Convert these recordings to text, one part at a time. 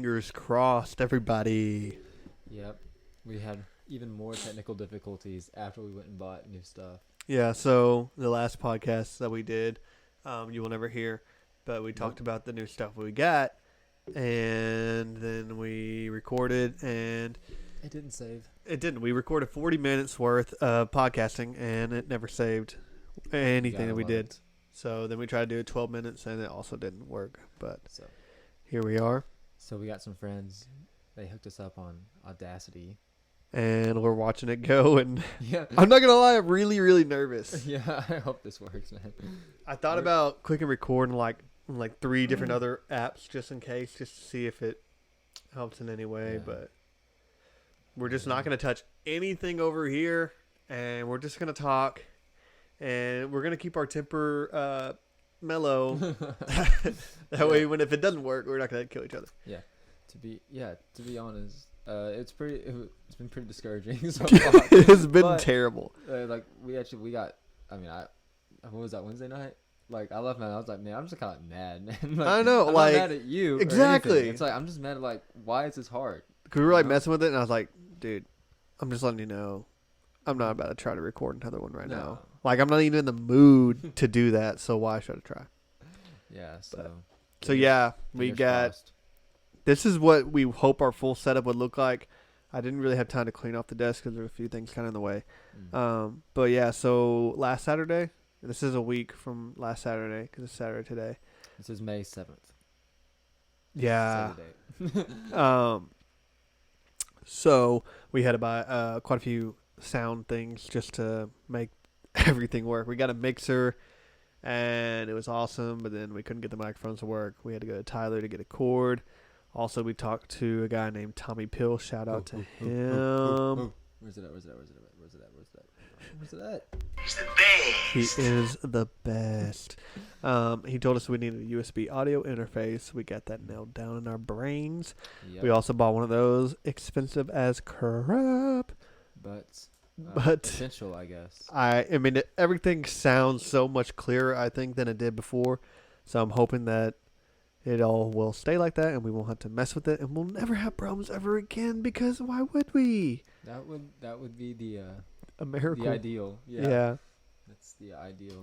Fingers crossed, everybody. Yep. We had even more technical difficulties after we went and bought new stuff. Yeah, so the last podcast that we did, you will never hear, but we talked about the new stuff we got, and then we recorded, and It didn't save. it didn't. We recorded 40 minutes worth of podcasting, and it never saved anything that we did. So then we tried to do 12 minutes, and it also didn't work. But So here we are. So we got some friends. They hooked us up on Audacity. And we're watching it go. And Yeah. I'm not going to lie, I'm really, really nervous. Yeah, I hope this works, man. I thought about clicking record in like 3 different other apps just in case, just to see if it helps in any way. Yeah. But we're just not going to touch anything over here. And we're just going to talk. And we're going to keep our temper mellow. That way, if it doesn't work, we're not going to kill each other. Yeah. To be honest, it's been pretty discouraging so far. It's been terrible. We got. I mean, what was that, Wednesday night? Like, I left, man. I was like, man, I'm just kind of mad, man. Like, I know, I'm like, not mad at you. exactly. It's like I'm just mad at like why is this hard? Cause we were like messing with it, and I was like, dude, I'm just letting you know, I'm not about to try to record another one right now. Like, I'm not even in the mood to do that, so why should I try? Yeah. So yeah, we got. Crossed. This is what we hope our full setup would look like. I didn't really have time to clean off the desk because there were a few things kind of in the way. But yeah, so last Saturday, this is a week from last Saturday because it's Saturday today. This is May 7th. Yeah. Saturday. So we had to buy quite a few sound things just to make everything work. We got a mixer, and it was awesome, but then we couldn't get the microphones to work. We had to go to Tyler to get a cord. Also, we talked to a guy named Tommy Pill. Shout out to him. Where's it at? He's the best. He is the best. He told us we needed a USB audio interface. We got that nailed down in our brains. Yep. We also bought one of those, expensive as crap. But essential, I guess. I mean, everything sounds so much clearer, I think, than it did before. So I'm hoping that it all will stay like that, and we won't have to mess with it, and we'll never have problems ever again. Because why would we? That would be the A miracle. the ideal. Yeah. That's the ideal.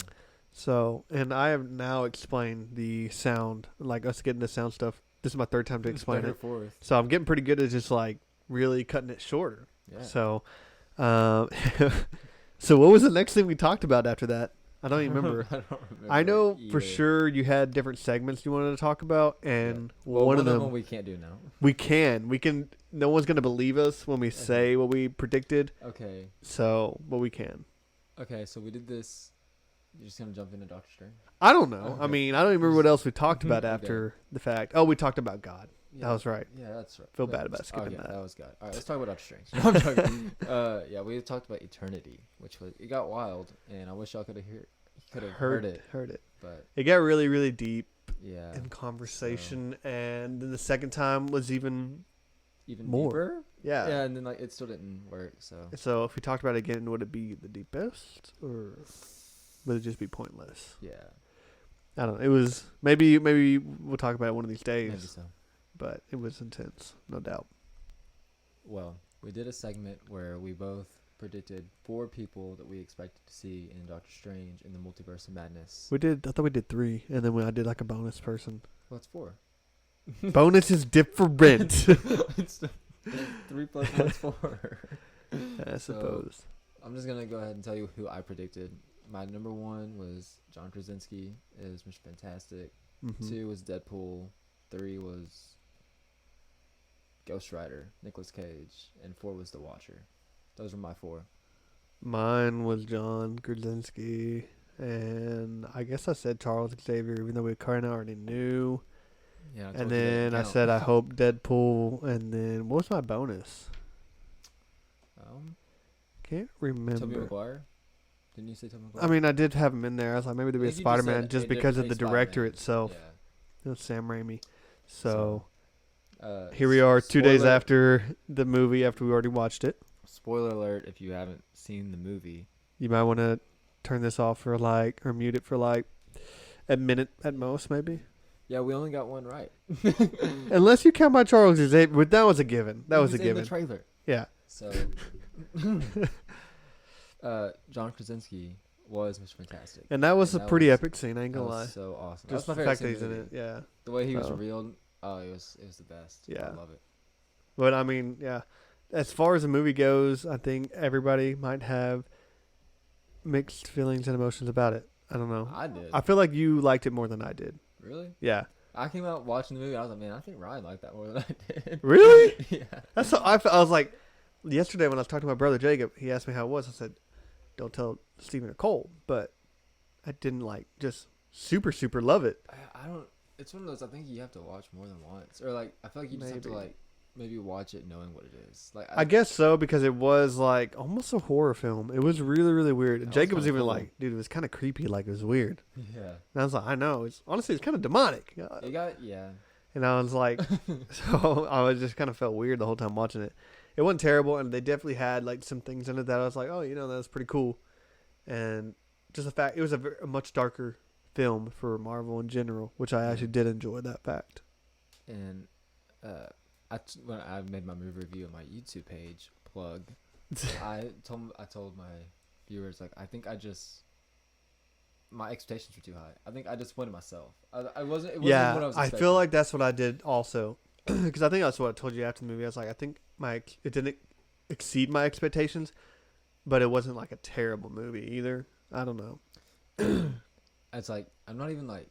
So, and I have now explained the sound, like us getting the sound stuff. This is my 3rd time to explain it. Fourth. So I'm getting pretty good at just like really cutting it shorter. Yeah. So, so what was the next thing we talked about after that? I don't even remember. I don't remember. I know either. for sure you had different segments you wanted to talk about, and Well, one of them we can't do now. we can. No one's gonna believe us when we say what we predicted. Okay. So, but we can. Okay. So we did this. You're just gonna jump into Doctor Strange. I don't know. Okay. I mean, I don't even remember what else we talked about Okay. after the fact. Oh, we talked about God. Yeah. That was right. Yeah, that's right. Feel bad about skipping that. That was good. All right, let's talk about Doctor Strange. No, I'm joking. Yeah, we talked about eternity, which was it got wild, and I wish y'all could have heard it. Heard it. But It got really, really deep yeah, in conversation, and then the second time was even more. deeper. Yeah. Yeah, and then like it still didn't work. So So if we talked about it again, would it be the deepest, or would it just be pointless? yeah, I don't know. It was maybe we'll talk about it one of these days, maybe so. but it was intense, no doubt. Well, we did a segment where we both predicted 4 people that we expected to see in Doctor Strange in the Multiverse of Madness. We did. I thought we did 3, and then I did like a bonus person. Well, it's 4. Bonus is different. It's 3 plus 1 is 4. I suppose. I'm just gonna go ahead and tell you who I predicted. My number 1 was John Krasinski as Mr. Fantastic. Mhm. 2 was Deadpool. 3 was Ghost Rider, Nicolas Cage, and 4 was The Watcher. Those were my 4. Mine was John Krasinski, and I guess I said Charles Xavier, even though we kind of already knew. Yeah, And then I said I hope Deadpool, and then what was my bonus? Can't remember. Tobey Maguire. Didn't you say Tobey Maguire? I mean, I did have him in there. I was like, maybe there'd be a I think you just Spider-Man said just a because of the different director Spider-Man. itself. Yeah. It was Sam Raimi. So Here here we are 2 days after the movie, after we already watched it. Spoiler alert! If you haven't seen the movie, You might want to turn this off for or mute it for a minute at most, maybe. Yeah, we only got one right. Unless you count my Charles Xavier, but that was a given. That was a He's in given. the trailer. Yeah. So, John Krasinski was Mr. Fantastic. And that was And a that pretty was- epic scene. I ain't That gonna was lie. so awesome. Just That's the my favorite fact scene that he's in the it. movie. Yeah. The way he was Oh. revealed, it was the best. Yeah. I love it. But I mean, yeah. As far as the movie goes, I think everybody might have mixed feelings and emotions about it. I don't know. I did. I feel like you liked it more than I did. Really? Yeah. I came out watching the movie. I was like, man, I think Ryan liked that more than I did. Really? Yeah. That's how I was like, yesterday when I was talking to my brother Jacob, he asked me how it was. I said, don't tell Stephen or Cole. But I didn't like just super love it. I don't. It's one of those. I think you have to watch more than once, or like I feel like you just have to Maybe. like maybe watch it knowing what it is. Like I guess so, because it was like almost a horror film. It was really weird. That was Jacob was kinda even cool. like, dude, it was kind of creepy. Like, it was weird. Yeah. And I was like, I know. It's honestly, it's kind of demonic. You got yeah. And I was like, so I was just kind of felt weird the whole time watching it. It wasn't terrible, and they definitely had like some things in it that I was like, oh, that was pretty cool. And just the fact, it was a much darker film for Marvel in general, which I actually did enjoy that fact. And when I made my movie review on my YouTube page, plug, I told my viewers, like, I think my expectations were too high. I think I disappointed myself. It wasn't what I was I expecting. feel like that's what I did also, because I think that's what I told you after the movie. I was like, I think it didn't exceed my expectations, but it wasn't like a terrible movie either. I don't know. It's like I'm not even like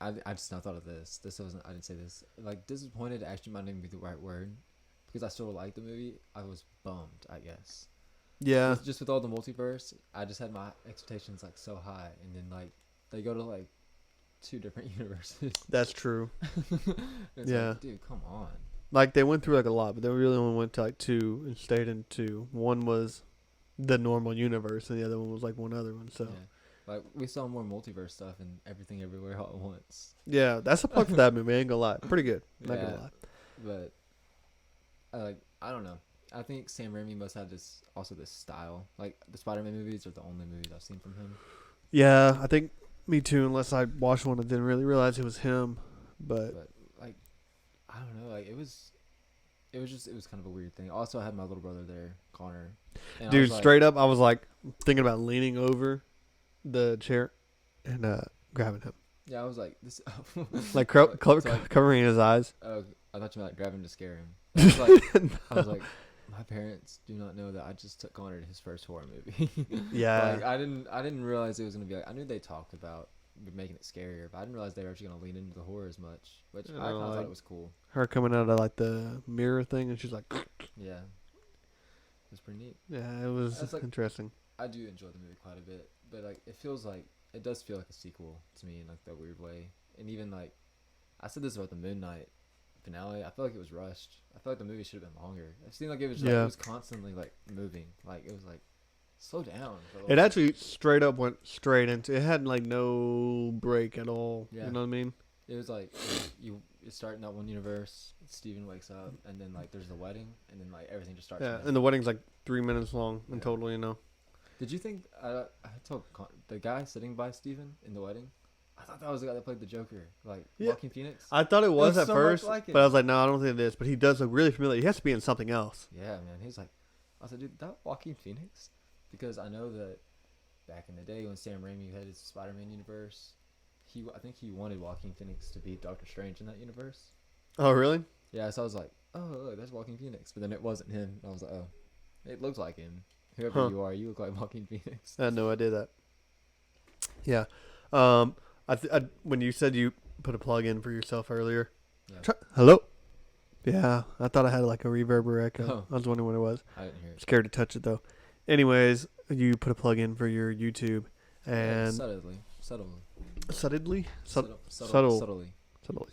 I just now thought of this. I didn't say this. Like, disappointed actually might not even be the right word, because I still liked the movie. I was bummed, I guess. Yeah, Just with all the multiverse, I just had my expectations like so high, and then like they go to like 2 different universes. that's true. It's Yeah. like, dude, come on. Like, they went through like a lot, but they really only went to like 2 and stayed in 2. One was the normal universe, and the other one was like one other one. So Yeah. Like, we saw more multiverse stuff and Everything Everywhere All at Once. yeah, that's a plug for that movie. I ain't gonna lie, pretty good. Not Yeah. gonna lie. But I don't know. I think Sam Raimi must have this style. Like, the Spider-Man movies are the only movies I've seen from him. Yeah, I think me too. Unless I watched one and didn't really realize it was him. But But like, I don't know. Like, it was kind of a weird thing. Also, I had my little brother there, Connor. And I dude, was like, straight up, I was like thinking about leaning over the chair and grabbing him, yeah, I was like, this. like So, like, covering his eyes. oh, I thought you meant like grabbing to scare him. I was like, I was like, my parents do not know that I just took Connor to his first horror movie. Yeah. Like, I didn't realize it was gonna be like. I knew they talked about making it scarier, but I didn't realize they were actually gonna lean into the horror as much. Which I kind of thought like- it was cool. Her coming out of like the mirror thing, and she's like, Yeah, it was pretty neat. yeah, it was That's like- interesting. I do enjoy the movie quite a bit, but like it does feel like a sequel to me in like that weird way. And even like I said this about the Moon Knight finale, I feel like it was rushed. I feel like the movie should have been longer. It seemed like it was like, Yeah. it was constantly like moving. Like, it was like slow down. for a little It bit. actually straight up went straight into. It had like no break at all. Yeah. You know what I mean? It was like you start in that one universe. Steven wakes up, and then like there's the wedding, and then like everything just starts. Yeah, again. and the wedding's like 3 minutes long in Yeah. total. You know. Did you think I told the guy sitting by Steven in the wedding? I thought that was the guy that played the Joker, like Yeah. Joaquin Phoenix. I thought it was was at so much first, like it. but I was like, no, I don't think it is. But he does look really familiar. He has to be in something else. Yeah, man. He's like, I was like, dude, that Joaquin Phoenix? Because I know that back in the day when Sam Raimi had his Spider-Man universe, I think he wanted Joaquin Phoenix to be Doctor Strange in that universe. Oh, really? Yeah, so I was like, oh, look, that's Joaquin Phoenix. But then it wasn't him. And I was like, oh, it looks like him. Whoever Huh. you are, you look like Joaquin Phoenix. I had no idea that. Yeah. When you said you put a plug in for yourself earlier. Yeah. Hello? Yeah, I thought I had like a reverb or echo. Oh. I was wondering what it was. I didn't hear it. Scared to touch it though. Anyways, you put a plug in for your YouTube and Subtly. subtly. Subtle. Subtly. Subtly.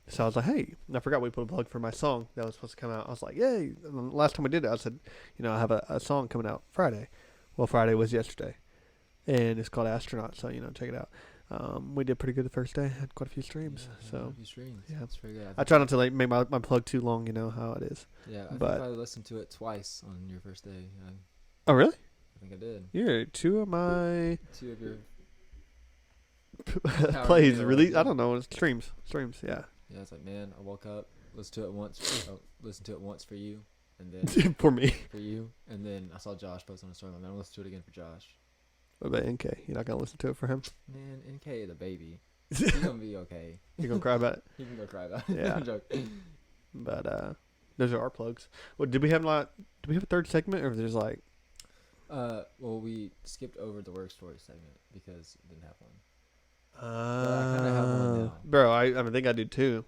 So I was like, hey, I forgot we put a plug for my song that was supposed to come out. I was like, yay. And then last time we did it, I said, I have a song coming out Friday. Well, Friday was yesterday. And it's called Astronaut, so, check it out. We did pretty good the first day. Had quite a few streams. So few streams. yeah. That's very good. I try not to like make my plug too long, how it is. Yeah, I but- think I listened to it twice on your first day. Oh, really? I think I did. You're two of my... 2 of your plays, radio, release. yeah. I don't know. It streams. Yeah. Yeah, it's like, man, I woke up, listened to it once for you, and then For me. for you, and then I saw Josh post on a story. Like, man, I'm gonna listen to it again for Josh. What about NK? You're not gonna listen to it for him? Man, NK the baby, he's gonna be okay. You gonna cry about it? He can go cry about it. Yeah. I'm joking. But those are our plugs. Well, did we have a third segment, or there's like? Well, we skipped over the work story segment because it didn't have one. I kinda have one now. Bro, I think I do too.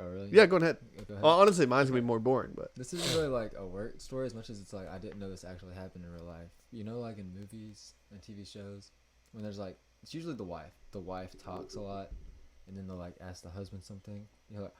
Oh, really? Yeah, go ahead. Yeah, go ahead. Well, honestly, mine's gonna be more boring, but This isn't really like a work story as much as it's like I didn't know this actually happened in real life. You know, like in movies and TV shows, when there's like, it's usually the wife. The wife talks a lot, and then they'll like ask the husband something. You're like,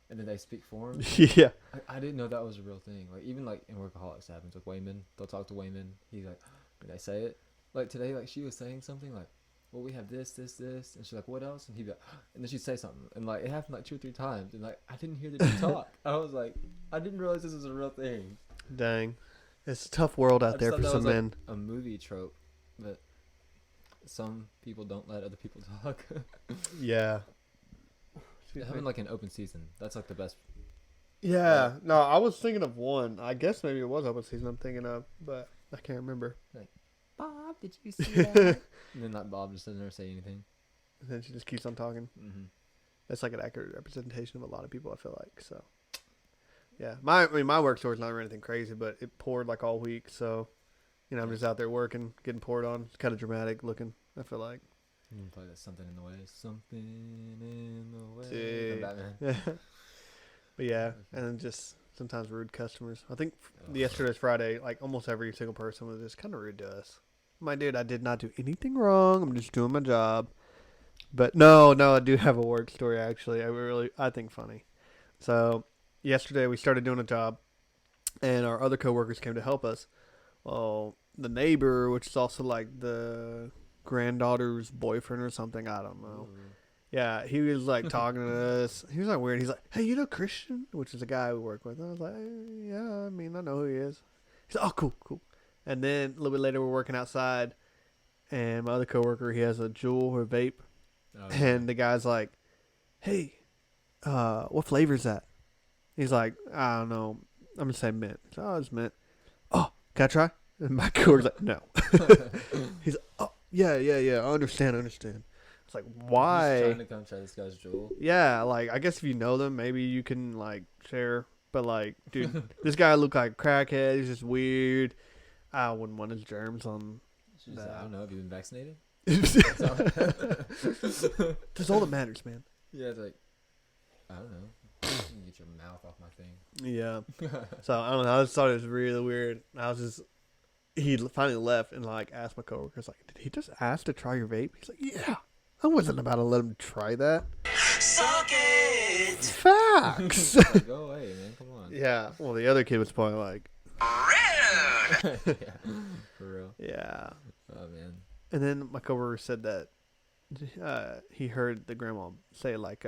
and then they speak for him. yeah. I didn't know that was a real thing. Like even like in Workaholics happens with Wayman. They'll talk to Wayman. He's like, did I say it? Like today, like she was saying something like, well, we have this, and she's like, what else? And he'd be like, and then she'd say something, and like it happened like 2 or 3 times, and like I didn't hear the dude talk. I was like, I didn't realize this was a real thing. Dang, it's a tough world I out just there thought for that some was, men. like, a movie trope, but some people don't let other people talk. Yeah. Having like an open season, that's like the best. Yeah. No, I was thinking of one. I guess maybe it was open season I'm thinking of, but I can't remember. Bob, did you see that? And then like Bob just doesn't ever say anything. And then she just keeps on talking. Mm-hmm. That's like an accurate representation of a lot of people, I feel like. So, yeah. My work story's not anything crazy, but it poured like all week. So, I'm just out there working, getting poured on. It's kind of dramatic looking, I feel like. You can play that Something in the Way. Something in the Way. Dude. From Batman. But yeah, and then just sometimes rude customers. I think yesterday's Friday, like almost every single person was just kind of rude to us. My dude, I did not do anything wrong. I'm just doing my job. But no, I do have a work story actually. I think funny. So yesterday we started doing a job, and our other coworkers came to help us. Well, the neighbor, which is also like the granddaughter's boyfriend or something, I don't know. Ooh. Yeah, he was like talking to us. He was like weird. He's like, "Hey, you know Christian?" Which is a guy we work with. And I was like, "Yeah, I mean, I know who he is." He's like, "Oh, cool." And then a little bit later, we're working outside, and my other coworker, he has a Juul or vape, Oh, and the guy's like, "Hey, what flavor is that?" He's like, "I don't know. I'm gonna say mint." He's like, "Oh, it's mint." "Oh, can I try?" And my coworker's like, "No." He's like, "Oh, yeah. I understand. It's like, why? He's trying to come try this guy's Juul. Yeah, like, I guess if you know them, maybe you can, like, share. But, like, dude, this guy looked like a crackhead. He's just weird. I wouldn't want his germs on. She's like, I don't know. Have you been vaccinated? That's all that matters, man. Yeah, it's like, I don't know. You can get your mouth off my thing. Yeah. So, I don't know. I just thought it was really weird. He finally left and, like, asked my coworkers, like, did he just ask to try your vape? He's like, yeah. I wasn't about to let him try that. Suck it! Facts. Like, go away, man. Come on. Yeah. Well, the other kid was probably like, Rude! Yeah, for real. yeah. Oh, man. And then my coworker said that he heard the grandma say, like,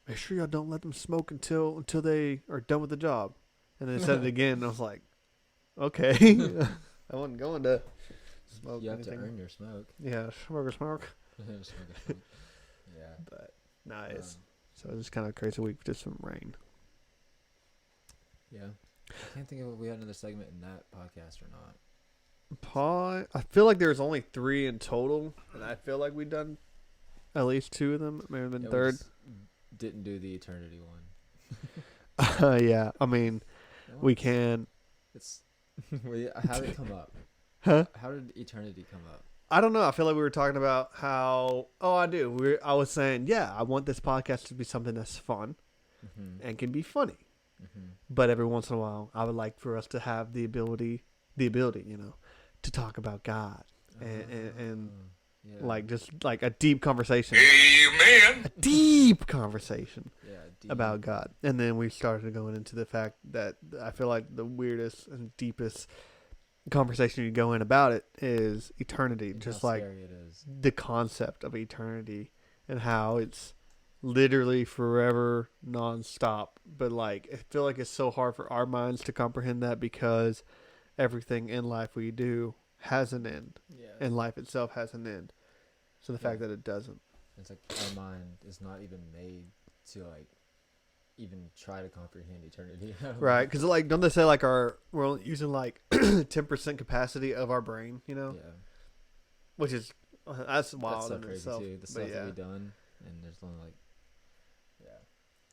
make sure y'all don't let them smoke until they are done with the job. And then said it again, and I was like, okay. I wasn't going to smoke You have anything. to earn your smoke. Yeah, smoke. Yeah. But nice. So it was kind of a crazy week, just some rain. Yeah. I can't think of if we had another segment in that podcast or not. I feel like there's only 3 in total, and I feel like we've done at least 2 of them. Maybe been Yeah, we third. just didn't do the eternity one. Yeah, I mean, That we one's- can. It's how did it come up? Huh? How did eternity come up? I don't know. I feel like we were talking about how. Oh, I do. I was saying, yeah, I want this podcast to be something that's fun Mm-hmm. and can be funny. Mm-hmm. But every once in a while, I would like for us to have the ability, to talk about God and Yeah. like just like a deep conversation, Amen! a deep conversation Yeah, deep. about God. And then we started going into the fact that I feel like the weirdest and deepest conversation you go in about it is eternity, And just how like scary it is. the concept of eternity and how it's literally forever nonstop. But like, I feel like it's so hard for our minds to comprehend that because everything in life we do has an end Yeah. and life itself has an end. So the fact that it doesn't, It's like our mind is not even made to like even try to comprehend eternity. I don't know. Right, because like, don't they say like we're only using like 10% capacity of our brain, you know, Yeah. which is that's wild That's so in crazy itself. too. The But stuff yeah. that we done, and there's only like, yeah.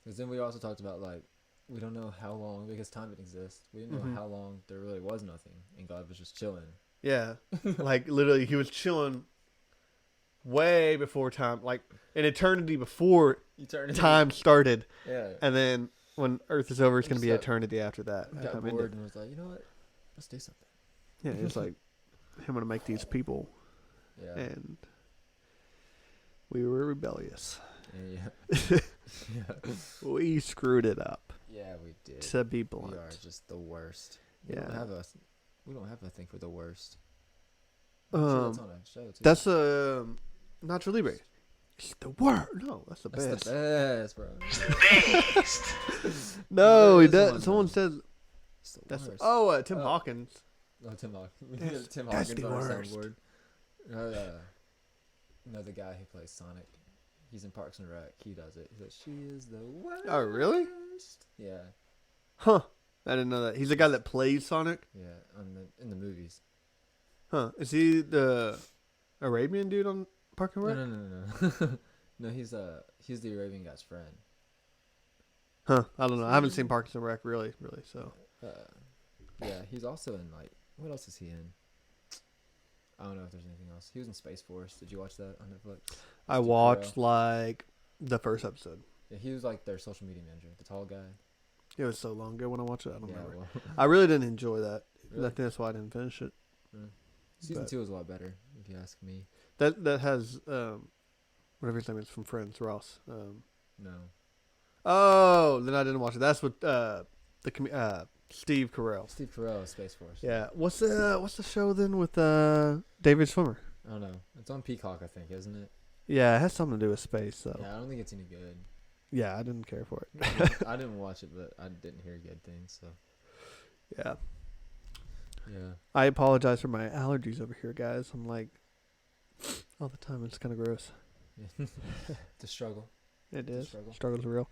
Because then we also talked about like we don't know how long because time didn't exist. We didn't know Mhm. how long there really was nothing, and God was just chilling. Yeah, like literally, he was chilling way before time, like an eternity before Eternity. time started, Yeah. and then when Earth is over, it's going to Just be got- eternity after that. Got Time ended. bored and was like, you know what? Let's do something. Yeah, it's like I'm going to make these people, Yeah. and we were rebellious. Yeah. Yeah. We screwed it up. Yeah, we did. To be We blunt, are just the worst. We Yeah. don't have a. We don't have a thing for the worst. I'm sure that's um, on a show too. that's Nacho Libre. It's the word. No, that's the That's best. the best, bro. Best. No, There he is does. one, Someone though. says It's the that's. worst. Tim Oh. Hawkins. Oh, Tim Hawkins. We That's- need Tim that's Hawkins the on our worst. soundboard. No, the guy who plays Sonic. He's in Parks and Rec. He does it. He says, "She is the worst." Oh, really? Yeah, Huh. I didn't know that. He's the guy that plays Sonic. yeah. In the movies. Huh. Is he the Arabian dude on Park and No, Rec? no. No, he's the Arabian guy's friend. Huh. I don't know. I haven't seen Parks and Rec really, so. Yeah, he's also in like what else is he in? I don't know if there's anything else. He was in Space Force. Did you watch that on Netflix? I Steve watched Carell. like the first episode. Yeah, he was like their social media manager, the tall guy. It was so long ago when I watched it. I don't Yeah, remember. well, I really didn't enjoy that. Really? I think that's why I didn't finish it. Season But- 2 was a lot better, if you ask me. That has whatever his name is from Friends, Ross. No. Oh, then I didn't watch it. That's with Steve Carell. Steve Carell, Space Force. Yeah. What's the show then with David Schwimmer? I don't know. It's on Peacock, I think, isn't it? Yeah, it has something to do with space though. Yeah, I don't think it's any good. Yeah, I didn't care for it. I didn't watch it, but I didn't hear good things, so. Yeah. Yeah. I apologize for my allergies over here, guys. I'm like all the time. It's kind of gross. The struggle. It The is. struggle. Struggle's real.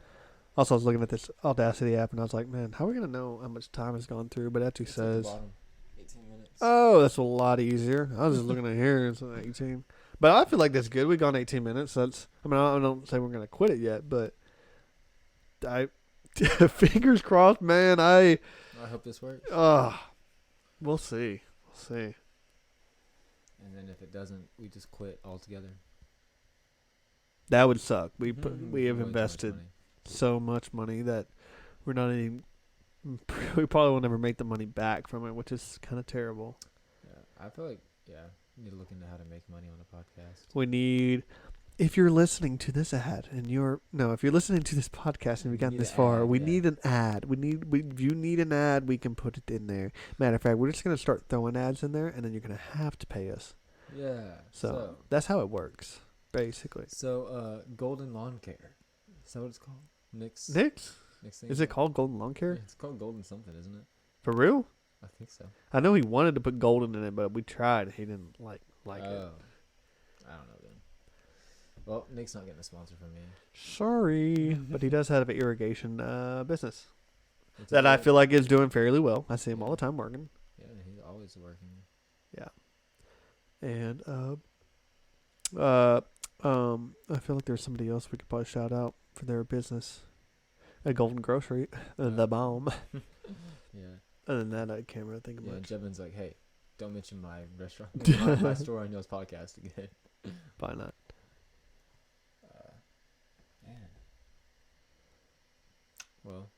Also, I was looking at this Audacity app, and I was like, man, how are we going to know how much time has gone through? But it actually It's at the says, bottom. 18 minutes. oh, that's a lot easier. I was just looking at here, and it's like 18. But I feel like that's good. We've gone 18 minutes. I don't say we're going to quit it yet, but fingers crossed, man. I hope this works. We'll see. We'll see. And then if it doesn't, we just quit altogether. That would suck. We have Way too much invested money. so much money that we're not even. We probably will never make the money back from it, which is kind of terrible. Yeah, I feel like we need to look into how to make money on a podcast. We need. If you're listening to this ad and if you're listening to this podcast and we've gotten need this an far, ad, we yeah. need an ad. If you need an ad, we can put it in there. Matter of fact, we're just gonna start throwing ads in there, and then you're gonna have to pay us. Yeah. So that's how it works, basically. Golden Lawn Care. Is that what it's called? Nick's thing? Is it called Golden Lawn Care? Yeah, it's called Golden something, isn't it? For real? I think so. I know he wanted to put golden in it, but we tried. He didn't like it. I don't know then. Well, Nick's not getting a sponsor from me. Sorry, but he does have an irrigation business It's that I okay. feel like is doing fairly well. I see him all the time working. Yeah, he's always working. And I feel like there's somebody else we could probably shout out for their business. A Golden Grocery, the bomb. Yeah. Other than that, I can't really think of Yeah, much. Jebin's like, hey, don't mention my restaurant, my store on y'all's podcast again. Probably not. Man. Well,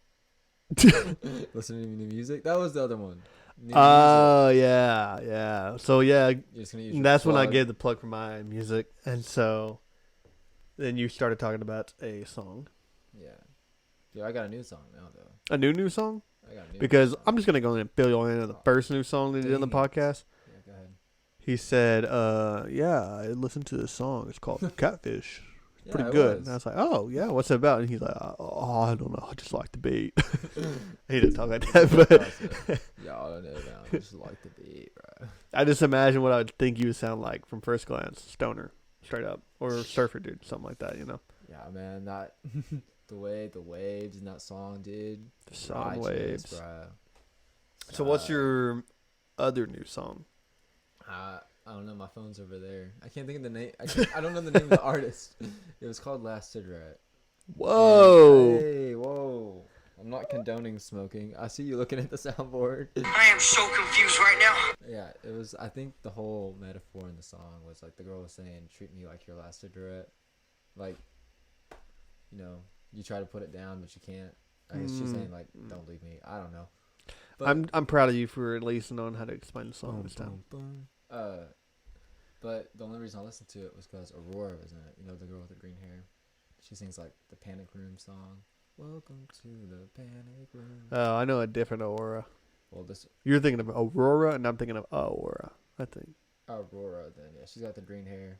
listening to new music. That was the other one. New Oh yeah. So yeah, music. You're just gonna use your that's when I plug. gave the plug for my music, and so then you started talking about a song, Yeah. Dude, I got a new song now though. a new song. I got a new Because song. I'm just gonna go in and fill you in on the first new song they did on the Dang it. podcast. Yeah, go ahead. He said, "Yeah, I listened to this song. It's called Catfish. Yeah, Pretty it good." was. And I was like, "Oh yeah, what's it about?" And he's like, "Oh, I don't know. I just like the beat." He didn't talk like that, but Y'all don't know now. I just like the beat, bro. I just imagine what I would think you would sound like from first glance. Stoner, straight up, or Surfer Dude, something like that. Yeah, man, that the waves in that song, dude. The song Righteous, waves. bruh. So what's your other new song? I don't know. My phone's over there. I can't think of the name. I don't know the name of the artist. It was called Last Cigarette. Whoa! Hey, whoa. I'm not condoning smoking. I see you looking at the soundboard. I am so confused right now. Yeah, it was. I think the whole metaphor in the song was like the girl was saying, "Treat me like your last cigarette." Like, you try to put it down, but you can't. I guess she's saying like, "Don't leave me." I don't know. But, I'm proud of you for at least knowing how to explain the song boom, this time. boom, boom. But the only reason I listened to it was because Aurora was in it. The girl with the green hair. She sings like the Panic Room song. Welcome to the Panic Room. Oh, I know a different Aurora. Well, this You're thinking of Aurora, and I'm thinking of Aurora. I think. Aurora, then yeah, she's got the green hair.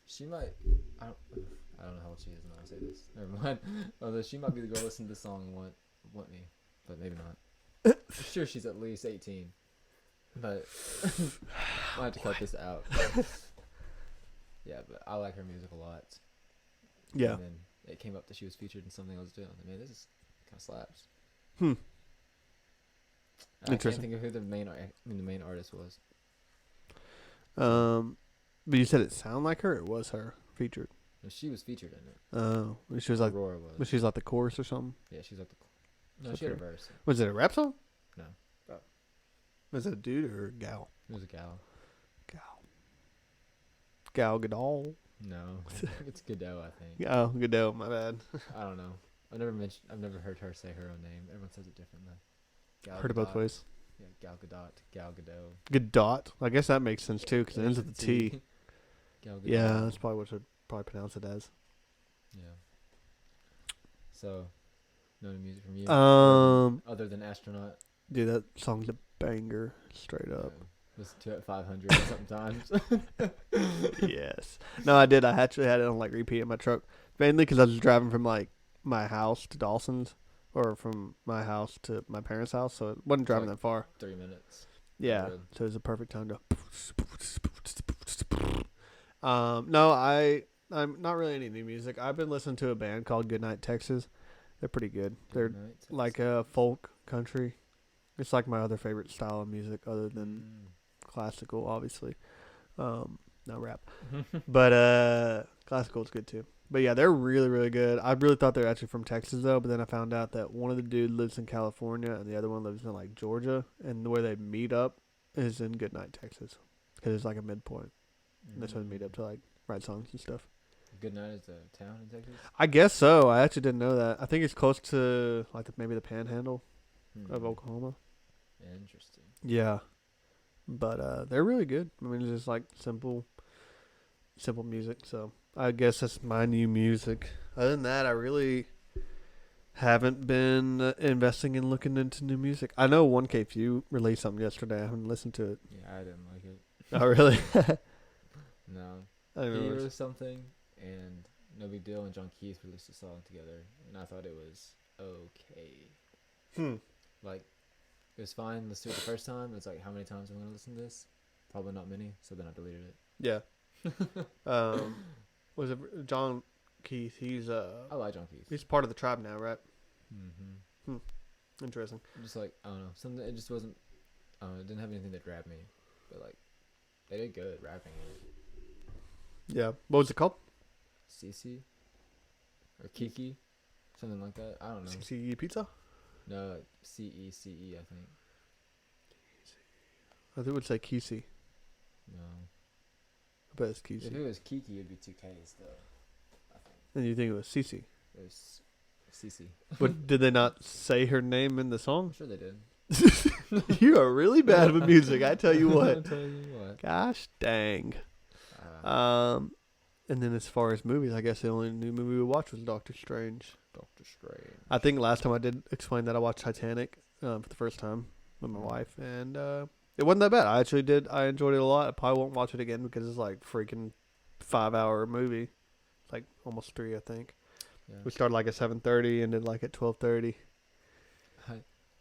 She might. I don't know how old she is when I say this. Never mind. Although she might be the girl listening to the song and want me, but maybe not. For sure, she's at least 18. But I have to cut this out. Yeah, but I like her music a lot. Yeah. And then it came up that she was featured in something I was doing. I mean, this is kind of slaps. I can't Interesting. think of who the main artist was. But you said it sounded like her. It was her featured. No, she was featured in it. Oh, she was like, Aurora was. she was like the chorus or something. Yeah, she's like the. No, So she had a fair. verse. Was it a rap song? No. Oh. Was it a dude or a gal? It was a gal. Gal Gadot. No, it's Godot, I think. Oh, Gadot. My bad. I don't know. I've never heard her say her own name. Everyone says it differently. Gal Heard it both Gadot. ways. Yeah, Gal Gadot, Gal Gadot. Gadot. I guess that makes sense too, because it ends with the T. Gal Gadot. Yeah, that's probably what should probably pronounce it as. Yeah. So, no new music from you. Other than Astronaut. Dude, that song's a banger, straight up. Listen to it 500 sometimes. Yes. No, I did. I actually had it on like repeat in my truck, mainly because I was driving from like my house to Dawson's, or from my house to my parents' house, so it wasn't driving like that far. 3 minutes. Yeah, Good. so it was a perfect time to. No, I'm not really any new music. I've been listening to a band called Goodnight Texas. They're pretty good. They're Good night, like a folk country. It's like my other favorite style of music, other than classical, obviously. No rap, but classical is good too. But yeah, they're really, really good. I really thought they were actually from Texas though, but then I found out that one of the dude lives in California and the other one lives in like Georgia, and where they meet up is in Goodnight, Texas, because it's like a midpoint. And that's where they meet up to like write songs and stuff. Good Night is a town in Texas? I guess so. I actually didn't know that. I think it's close to like maybe the Panhandle of Oklahoma. Interesting. Yeah, but they're really good. I mean, it's just like simple music. So I guess that's my new music. Other than that, I really haven't been investing in looking into new music. I know 1K Few released something yesterday. I haven't listened to it. Yeah, I didn't like it. Oh, really? No. I He remember. released something, and No Big Deal and John Keith released a song together, and I thought it was okay. Like, it was fine. Let's do it the first time. It's like, how many times am I going to listen to this? Probably not many, so then I deleted it. Yeah. Was it John Keith? He's I like John Keith. he's part of the tribe now, right? Mm-hmm. Interesting. Just like, I don't know. Something, it just wasn't, I don't know, it didn't have anything that grabbed me. But, like, they did good rapping it. Yeah. What was it called? Cece? Or Kiki? Something like that. I don't know. CCE Pizza? No, like CECE, I think. I think it would say Kesey. No. I bet it's If Kesey. it was Kiki, it'd be 2Ks, though. I think. And you think it was Cece. It was Cece. But did they not say her name in the I'm song? sure they did. You are really bad with music, I tell you I'll what. tell you what. Gosh dang. And then as far as movies, I guess the only new movie we watched was Doctor Strange. Doctor Strange. I think last time I did explain that I watched Titanic for the first time with my wife, and it wasn't that bad. I enjoyed it a lot. I probably won't watch it again because it's like freaking 5-hour movie. It's like almost 3, I think. Yeah. We started like at 7:30 and ended like at 12:30.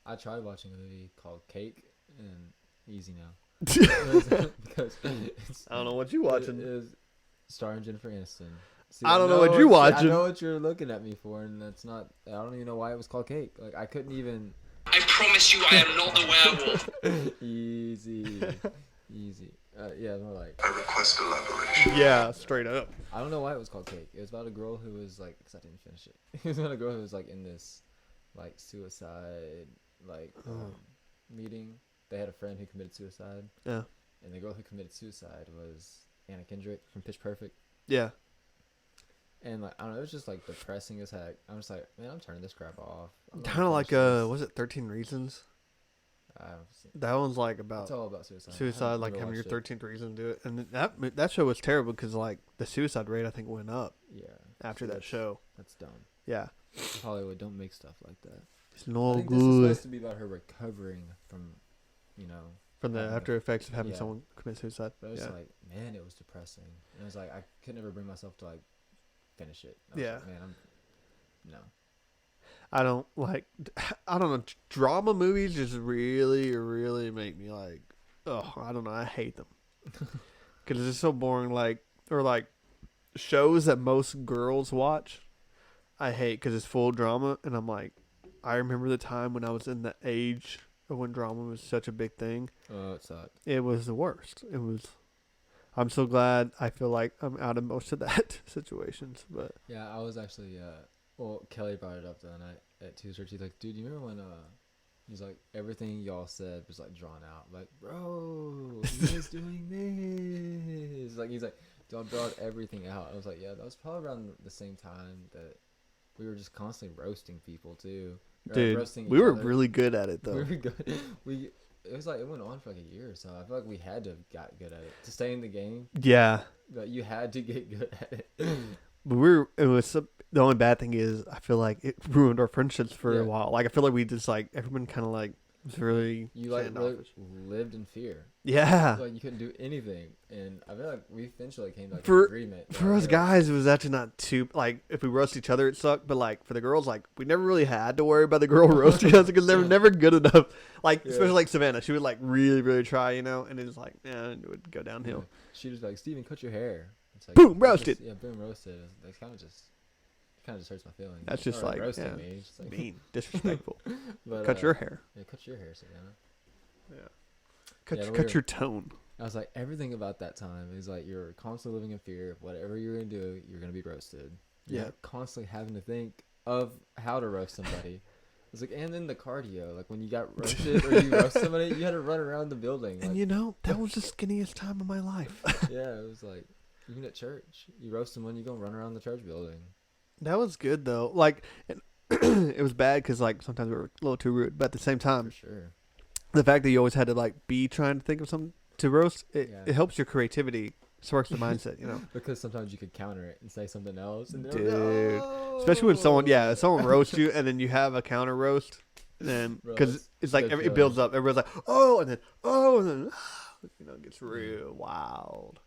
I tried watching a movie called Cake, and easy now. Because I don't know what you watching. It was starring Jennifer Aniston. See, I don't know what you're watching. I know what you're looking at me for, and that's not. I don't even know why it was called Cake. Like I couldn't even. I promise you I am not the werewolf. Easy. Yeah, more like. I request elaboration. Yeah, straight up. I don't know why it was called Cake. It was about a girl who was like, cause I didn't finish it. It was about a girl who was like in this, like suicide, like meeting. They had a friend who committed suicide. Yeah. And the girl who committed suicide was Anna Kendrick from Pitch Perfect. Yeah. And like I don't know, it was just like depressing as heck. I'm just like, man, I'm turning this crap off. Kind of like was it 13 Reasons? I haven't seen. That one's like about It's all about suicide. suicide, like having your 13th reason to do it. And that show was terrible because like the suicide rate I think went up Yeah. after See, that show. That's dumb. Yeah. Hollywood, don't make stuff like that. It's I no think this is good supposed to be about her recovering from, you know. from the having after effects of having yeah. someone commit suicide. But it was Yeah. like, man, it was depressing. And I was like, I could never bring myself to like finish it. I was Yeah. like, man, no. I don't know. Drama movies just really, really make me like, oh, I don't know. I hate them because it's so boring. Like, or like shows that most girls watch, I hate because it's full drama. And I'm like, I remember the time when I was in the age of when drama was such a big thing. Oh, it sucked. It was the worst. It was. I'm so glad. I feel like I'm out of most of that situations, but Yeah, I was actually, well, Kelly brought it up the other night at Tuesday. She's like, dude, you remember when, he's like, everything y'all said was like drawn out. Like, bro, he was doing this. Like, he's like, y'all brought everything out. I was like, yeah, that was probably around the same time that we were just constantly roasting people too. Or dude, roasting we each were other. really good at it though. We were good. It was like, it went on for like a year or so. I feel like we had to have got good at it. To stay in the game, Yeah. but you had to get good at it. But the only bad thing is I feel like it ruined our friendships for a Yeah. while. Like I feel like we just like everyone kind of like was really You like standoffish. lived in fear. Yeah. Like you couldn't do anything, and I feel like we eventually came to like For- an agreement. For us guys, it was actually not too like if we roast each other, it sucked. But like for the girls, like we never really had to worry about the girl roasting us because they were never good enough. Like Yeah. especially like Savannah, she would like really really try, and it's like it would go downhill. She was like, "Steven, cut your hair." It's like, Boom, it's roasted. just- yeah, boom, roasted. That kind of just hurts my feelings. That's just Or like, roasting yeah, me. It's just like, Mean, disrespectful. but, Cut your hair. Yeah, cut your hair, Savannah. Yeah. Cut Yeah, your, but cut we your tone. I was like, everything about that time is like you're constantly living in fear of whatever you're gonna do, you're gonna be roasted. You're Yeah. constantly having to think of how to roast somebody. It's like, and then the cardio, like when you got roasted or you roast somebody, you had to run around the building. Like, And that was the skinniest time of my life. yeah, it was like even at church, you roast someone, you go run around the church building. That was good though. Like, it was bad because like sometimes we were a little too rude, but at the same For time, sure. the fact that you always had to like be trying to think of something to roast, it Yeah. helps your creativity, sparks the mindset, Because sometimes you could counter it and say something else, and Dude. Especially when someone roasts you and then you have a counter roast, then Bro, because it's like good it builds feeling. up. Everybody's like, oh, and then it gets real wild.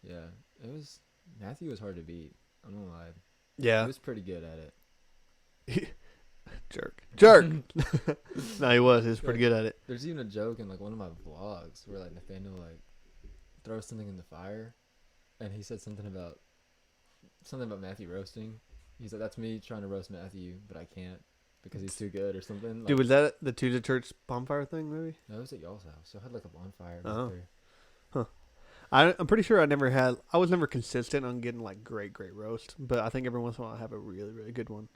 Yeah, it was. Matthew was hard to beat. I'm not gonna lie. Yeah, He was pretty good at it. jerk. No, he was pretty good at it. There's even a joke in like one of my vlogs where like Nathaniel like throws something in the fire, and he said something about Matthew roasting. He's like, "That's me trying to roast Matthew, but I can't because he's too good or something." Like, Dude, was that the Tuesday Church bonfire thing? Maybe. no, it was at y'all's house. So I had like a bonfire. back Oh. there. I'm pretty sure I was never consistent on getting like great roast, but I think every once in a while I have a really, really good one.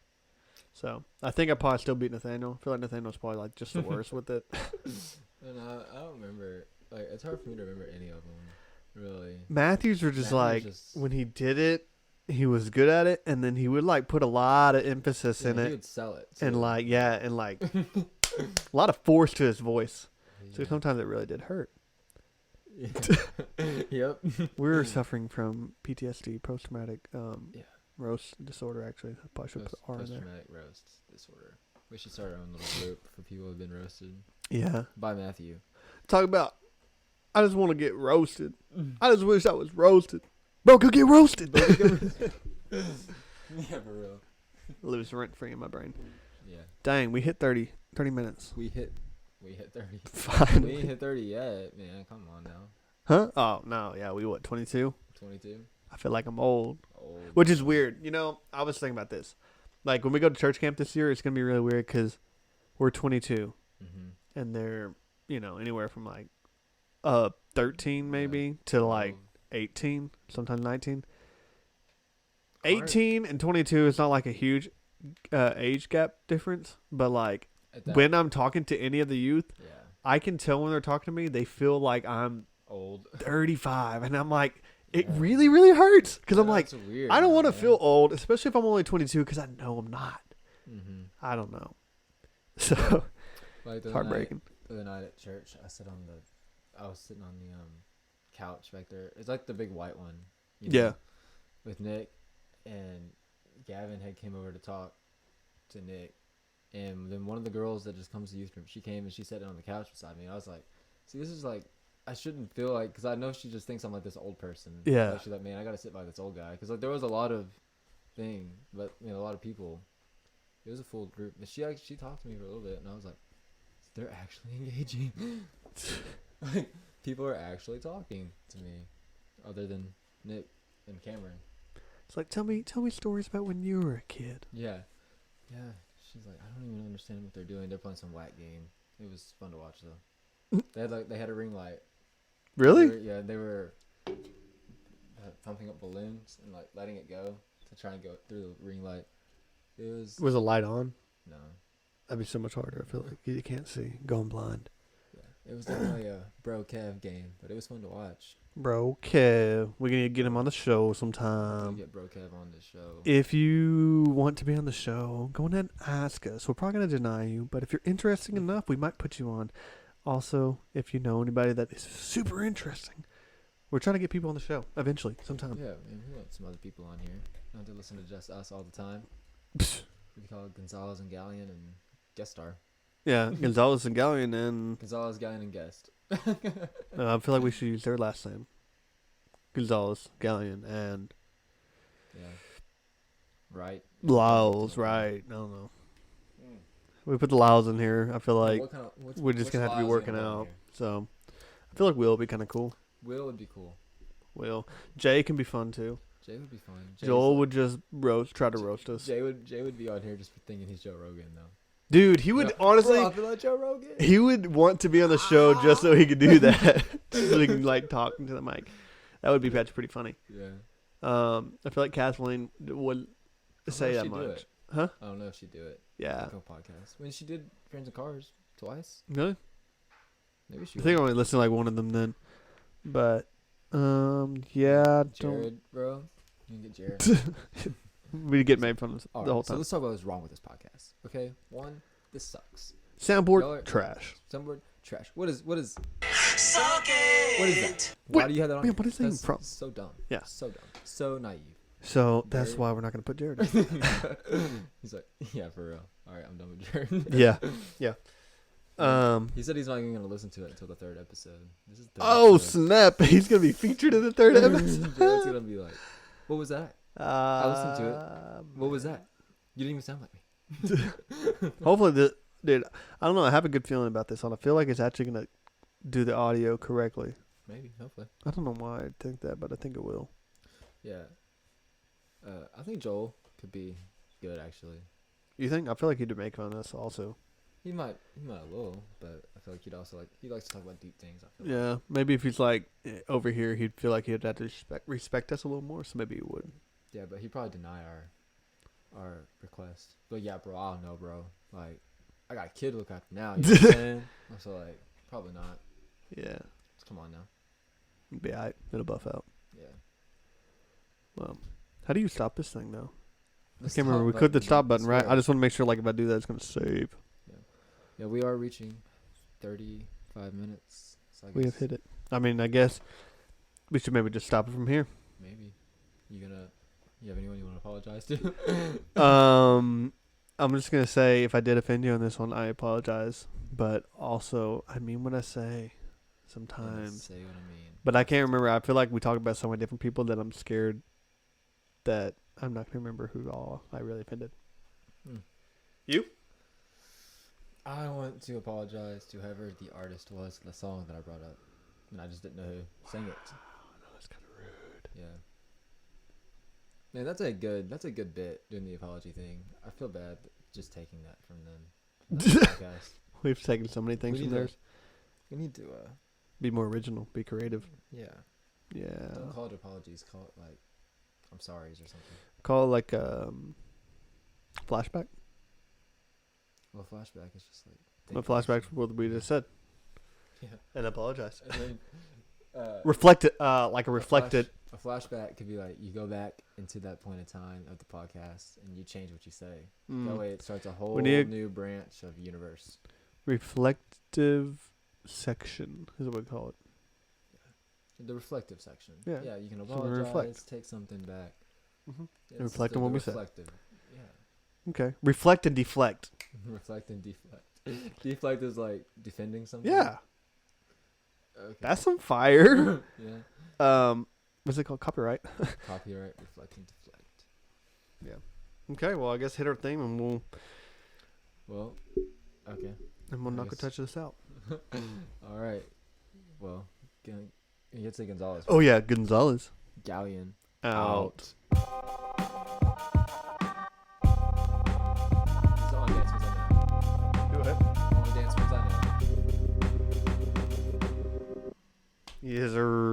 So I think I probably still beat Nathaniel. I feel like Nathaniel's probably like just the worst with it. And I don't remember. Like, it's hard for me to remember any of them, really. Matthews were just Matthew like just- when he did it, he was good at it, and then he would like put a lot of emphasis Yeah, in he it, would sell it. and too. like a lot of force to his voice. So Yeah. sometimes it really did hurt. Yep. We were suffering from PTSD, post-traumatic Yeah. roast disorder. Actually, I probably should put R in there. Post-traumatic roast disorder. We should start our own little group for people who have been roasted Yeah. by Matthew. Talk about, I just want to get roasted. I just wish I was roasted. Bro, go get roasted. Yeah, for real. Lives rent free in my brain. Yeah. Dang, we hit 30 minutes. We hit 30. Finally. We ain't hit 30 yet, man. Come on now. Huh? Oh, no. Yeah, we what, 22? 22. I feel like I'm old, Old. which is weird. You know, I was thinking about this. Like when we go to church camp this year, it's gonna be really weird because we're 22 Mm-hmm. and they're anywhere from like 13 maybe to like 18, sometimes 19. 18 and 22 is not like a huge age gap difference, but like when I'm talking to any of the youth, yeah, I can tell when they're talking to me, they feel like I'm old. 35, and I'm like, it Yeah. really, really hurts because I'm like, That's weird, I don't want to man. feel old, especially if I'm only 22, because I know I'm not. Mm-hmm. I don't know, so Like it's heartbreaking. The other night at church, I was sitting on the couch back there. It's like the big white one. Yeah. With Nick, and Gavin had came over to talk to Nick, and then one of the girls that just comes to youth group, she came and she sat down on the couch beside me. And I was like, see, this is like, I shouldn't feel like, because I know she just thinks I'm like this old person. Yeah. Like she's like, man, I gotta sit by this old guy, because like there was a lot of thing, but a lot of people. It was a full group. And she talked to me for a little bit, and I was like, they're actually engaging. Like people are actually talking to me, other than Nick and Cameron. It's like, tell me stories about when you were a kid. Yeah. She's like, I don't even understand what they're doing. They're playing some whack game. It was fun to watch though. They had a ring light. Really? They were pumping up balloons and like letting it go to try and go through the ring light. Was the light on? No. That'd be so much harder. I feel like you can't see, going blind. Yeah, it was definitely a bro Kev game, but it was fun to watch. Bro Kev, we're gonna get him on the show We'll sometime. get bro Kev on the show. If you want to be on the show, go ahead and ask us. We're probably gonna deny you, but if you're interesting enough, we might put you on. Also, if you know anybody that is super interesting, we're trying to get people on the show eventually, sometime. Yeah, man, we want some other people on here. Not to listen to just us all the time. We call it Gonzalez and Galyean and guest star. Yeah, Gonzalez and Galyean, and Gonzalez Galyean and guest. I feel like we should use their last name. Gonzalez Galyean and Yeah. Right. Lyles, right? I don't know. We put the Lyles in here. I feel like we're just gonna have to be working out. So I feel like Will would be kind of cool. Will would be cool. Will. Jay can be fun too. Jay would be fun. Joel would just try to roast us. Jay would be on here just for thinking he's Joe Rogan though. Dude, he would honestly. Bro, I feel like Joe Rogan. He would want to be on the show just so he could do that, so he can like talk into the mic. That would be pretty funny. Yeah. I feel like Kathleen would say that much. Huh? I don't know if she'd do it. Yeah. Go podcast. When she did Friends and Cars twice. Really? Maybe she. I think I only listened to like one of them then, but yeah. Jared, bro. You can get Jared. We get made fun of All the right, whole so time. let's talk about what's wrong with this podcast. Okay, one, this sucks. Soundboard trash. Soundboard trash. What is Suck it. what is that? Why do you have that on? Man, here? what is that even That's from? So dumb. Yeah. So dumb. So naive. So that's Jared. why we're not gonna put Jared. He's like, yeah, for real. All right, I'm done with Jared. Yeah. He said he's not even gonna listen to it until the third episode. This is the Oh episode. snap! He's gonna be featured in the third episode. Jared's gonna be like, what was that? I listened to it. What was that? You didn't even sound like me. Hopefully, dude. I don't know. I have a good feeling about this one. I feel like it's actually gonna do the audio correctly. Maybe, hopefully. I don't know why I think that, but I think it will. Yeah. I think Joel could be good actually. You think? I feel like he'd make fun of us also. He might a little, but I feel like he likes to talk about deep things. I feel Yeah, maybe if he's like over here, he'd feel like he'd have to respect us a little more. So maybe he would. Yeah, but he'd probably deny our request. But yeah, bro, I don't know, bro. Like, I got a kid to look after now. You know what I'm saying? So like, probably not. Yeah. Just come on now. Be alright. It'll buff out. Yeah. Well, how do you stop this thing though? The I can't remember. We stop clicked the stop button, right? swear. I just want to make sure, like, if I do that, it's gonna save. Yeah, we are reaching 35 minutes. So I We have guess hit it. I mean, I guess we should maybe just stop it from here. maybe you have anyone you want to apologize to? I'm just gonna say if I did offend you on this one, I apologize. But also, I mean what I say sometimes. Say what I mean. But I can't remember. I feel like we talk about so many different people that I'm scared that I'm not gonna remember who all I really offended. You? I want to apologize to whoever the artist was in the song that I brought up, and I just didn't know who sang it. No, that's kind of rude. Yeah. Man, that's a good bit doing the apology thing. I feel bad just taking that from them. Not the podcast. We've taken so many things We from need to- theirs. We need to Be more original. Be creative. yeah. Yeah. Don't call it apologies. Call it like I'm sorry's or something. Call it like flashback. Well, flashback is just like A flashback to what we just said. Yeah. And apologize. And then, Reflected, like a reflected. A flashback could be like you go back into that point in time of the podcast and you change what you say. That way it starts a whole need- new branch of universe. Reflective section is what we call it. The reflective section. Yeah. Yeah, you can So we apologize, reflect. take something back. Mm-hmm. Yeah, reflect on what we said. reflective. Yeah. Okay. Reflect and deflect. Reflect and deflect. Deflect is like defending something. Yeah. Okay. That's some fire. yeah. What's it called? Copyright. Copyright, reflect, and deflect. Okay. Well, I guess hit our theme and we'll Okay. I knock a guess. touch this out. All right. Well, you get to Gonzalez. Oh yeah, Gonzalez Galyean. out. He's the only dance moves I know. Go ahead. Only dance moves I know. Yes, sir.